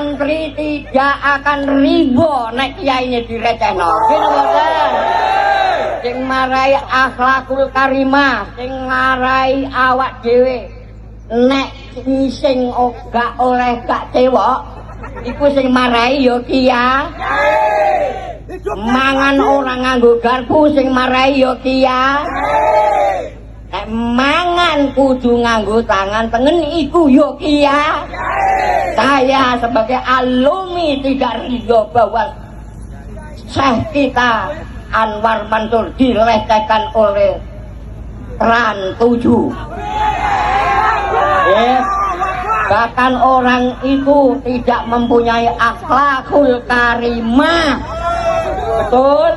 santri tidak akan ribo nek kiai ini direcehno. Gitu mboten. Sing marai akhlakul karimah, sing marai awak dhewe nek sing gak oleh gak cewek iku sing marai ya kiai. Mangan orang nganggo garpu sing marai ya kiai. Nek mangan kudu nganggo tangan tengen iku ya kiai. Saya sebagai alumni tidak ridho bahwa Syekh kita Anwar Mansur dilecehkan oleh Trans 7. Bahkan orang itu tidak mempunyai akhlakul karimah. Betul?